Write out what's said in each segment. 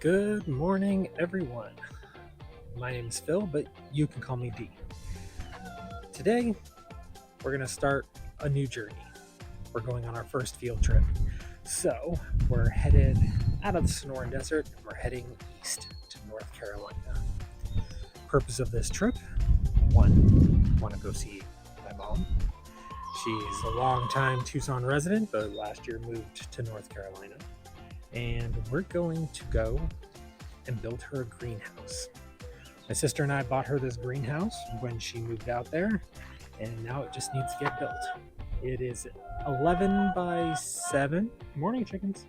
Good morning, everyone. My name is Phil, but you can call me D. Today, we're going to start a new journey. We're going on our first field trip. So, we're headed out of the Sonoran Desert and we're heading east to North Carolina. Purpose of this trip: one, want to go see my mom. She's a longtime Tucson resident, but last year moved to North Carolina. And we're going to go and build her a greenhouse. My sister and I bought her this greenhouse when she moved out there, and now it just needs to get built. It is 11 by 7. Morning, chickens.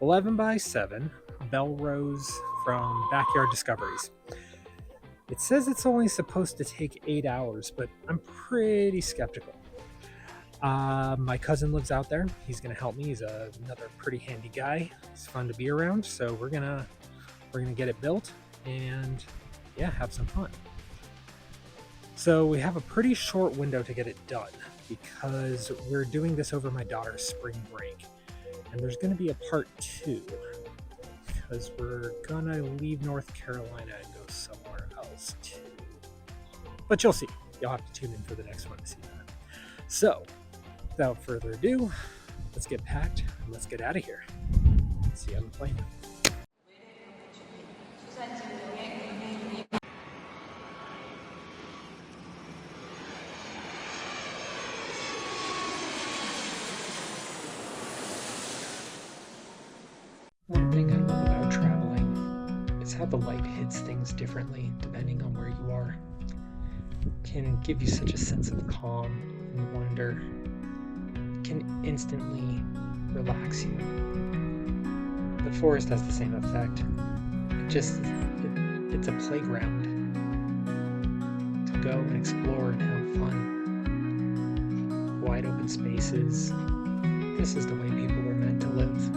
11 by 7 bell rows from Backyard Discoveries. It says it's only supposed to take 8 hours, but I'm pretty skeptical. My cousin lives out there. He's gonna help me. He's another pretty handy guy. He's fun to be around. So we're gonna get it built and have some fun. So we have a pretty short window to get it done because we're doing this over my daughter's spring break, and there's gonna be a part 2 because we're gonna leave North Carolina and go somewhere else too. But you'll see. You'll have to tune in for the next one to see that. So, without further ado, let's get packed and let's get out of here. See you on the plane. One thing I love about traveling is how the light hits things differently depending on where you are. It can give you such a sense of calm and wonder. Can instantly relax you. The forest has the same effect. It's a playground to go and explore and have fun. Wide open spaces. This is the way people are meant to live.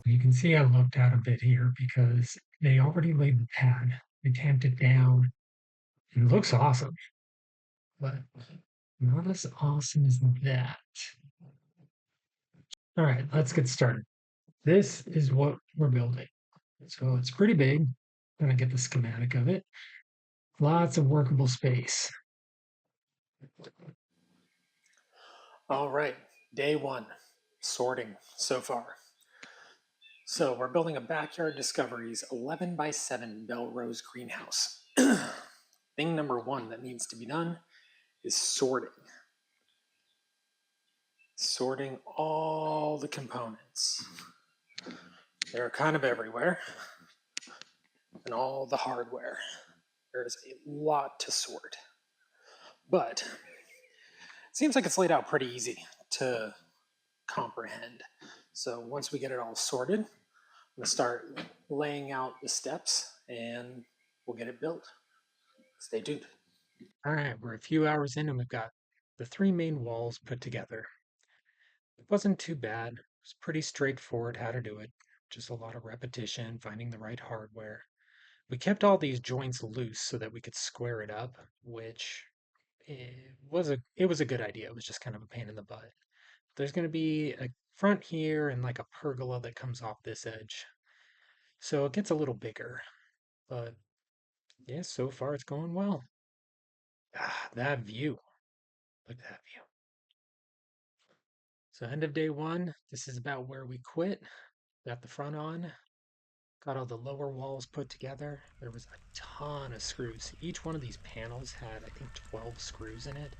You can see I looked out a bit here because they already laid the pad. They tamped it down. It looks awesome, but not as awesome as that. All right, let's get started. This is what we're building. So it's pretty big. I'm gonna get the schematic of it. Lots of workable space. All right, day 1, sorting so far. So we're building a Backyard Discoveries 11 by 7 bell rose greenhouse. Thing number 1 that needs to be done is sorting. Sorting all the components. They're kind of everywhere. And all the hardware. There's a lot to sort. But it seems like it's laid out pretty easy to comprehend. So once we get it all sorted, I'm gonna start laying out the steps and we'll get it built. Stay tuned. All right, we're a few hours in and we've got the 3 main walls put together. It wasn't too bad. It was pretty straightforward how to do it. Just a lot of repetition, finding the right hardware. We kept all these joints loose so that we could square it up, which it was a good idea. It was just kind of a pain in the butt. There's going to be a front here and like a pergola that comes off this edge. So it gets a little bigger. But yeah, so far it's going well. That view. Look at that view. So end of day 1, this is about where we quit. Got the front on. Got all the lower walls put together. There was a ton of screws. Each one of these panels had, I think, 12 screws in it.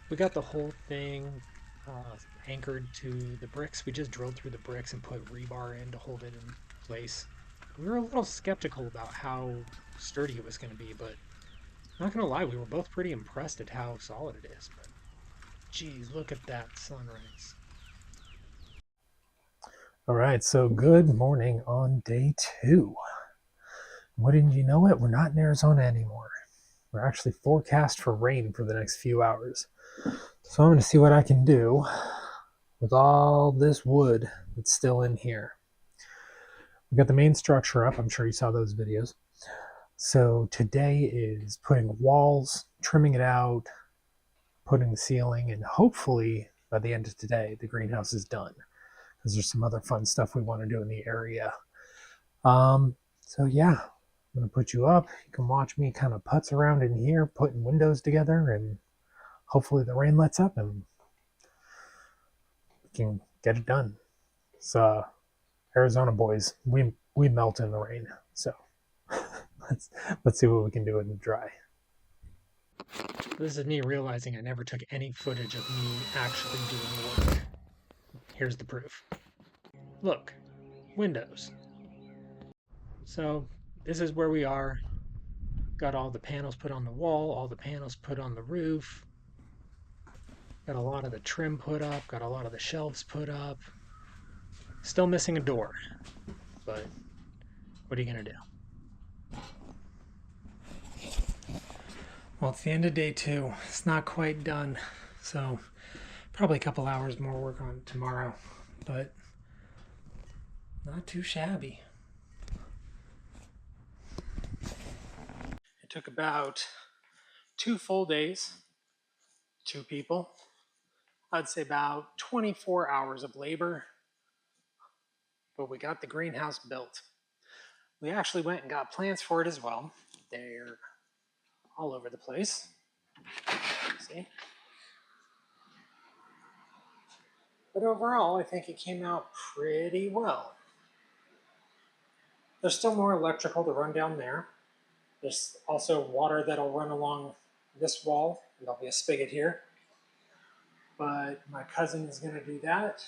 We got the whole thing anchored to the bricks. We just drilled through the bricks and put rebar in to hold it in place. We were a little skeptical about how sturdy it was going to be, but not going to lie, we were both pretty impressed at how solid it is. But geez, look at that sunrise. All right, so good morning on day 2. Wouldn't you know it, we're not in Arizona anymore. We're actually forecast for rain for the next few hours. So I'm going to see what I can do with all this wood that's still in here. We got the main structure up. I'm sure you saw those videos. So today is putting walls, trimming it out, putting the ceiling, and hopefully by the end of today, the greenhouse is done because there's some other fun stuff we want to do in the area. So yeah, I'm going to put you up. You can watch me kind of putz around in here, putting windows together, and hopefully the rain lets up and we can get it done. So Arizona boys, we melt in the rain. So let's see what we can do in the dry. This is me realizing I never took any footage of me actually doing work. Here's the proof. Look, windows. So this is where we are. Got all the panels put on the wall, all the panels put on the roof. Got a lot of the trim put up, got a lot of the shelves put up. Still missing a door, but what are you gonna do? Well, it's the end of day 2. It's not quite done, so probably a couple hours more work on tomorrow, but not too shabby. It took about 2 full days, 2 people. I'd say about 24 hours of labor, but we got the greenhouse built. We actually went and got plants for it as well. They're all over the place. See? But overall, I think it came out pretty well. There's still more electrical to run down there. There's also water that'll run along this wall. There'll be a spigot here. But my cousin is going to do that.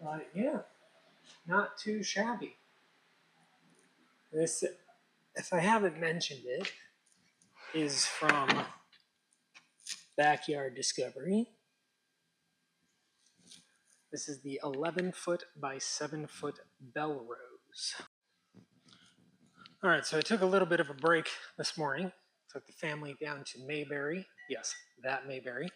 But yeah, not too shabby. This, if I haven't mentioned it, is from Backyard Discovery. This is the 11-foot by 7-foot bell rose. All right, so I took a little bit of a break this morning. Took the family down to Mayberry. Yes, that Mayberry.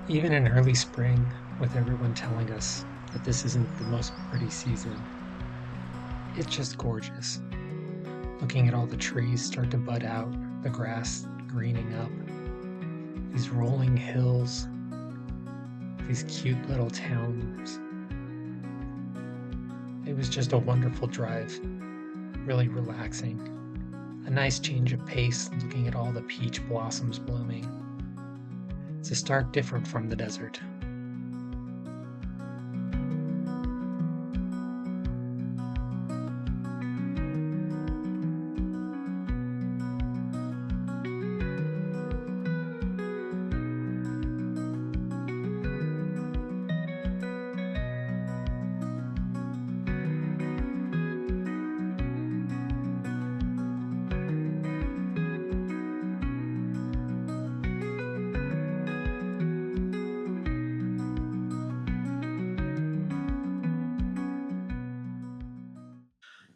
Even in early spring, with everyone telling us that this isn't the most pretty season, it's just gorgeous. Looking at all the trees start to bud out, the grass greening up, these rolling hills, these cute little towns. It was just a wonderful drive, really relaxing. A nice change of pace looking at all the peach blossoms blooming. It's a stark different from the desert.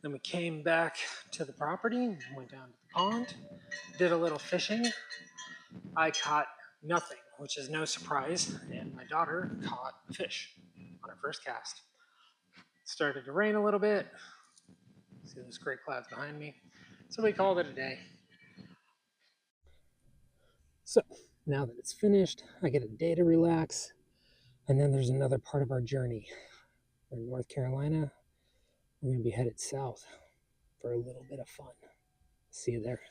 Then we came back to the property, went down to the pond, did a little fishing. I caught nothing, which is no surprise, and my daughter caught a fish on her first cast. It started to rain a little bit. See those gray clouds behind me? So we called it a day. So now that it's finished, I get a day to relax, and then there's another part of our journey. We're in North Carolina. We're going to be headed south for a little bit of fun. See you there.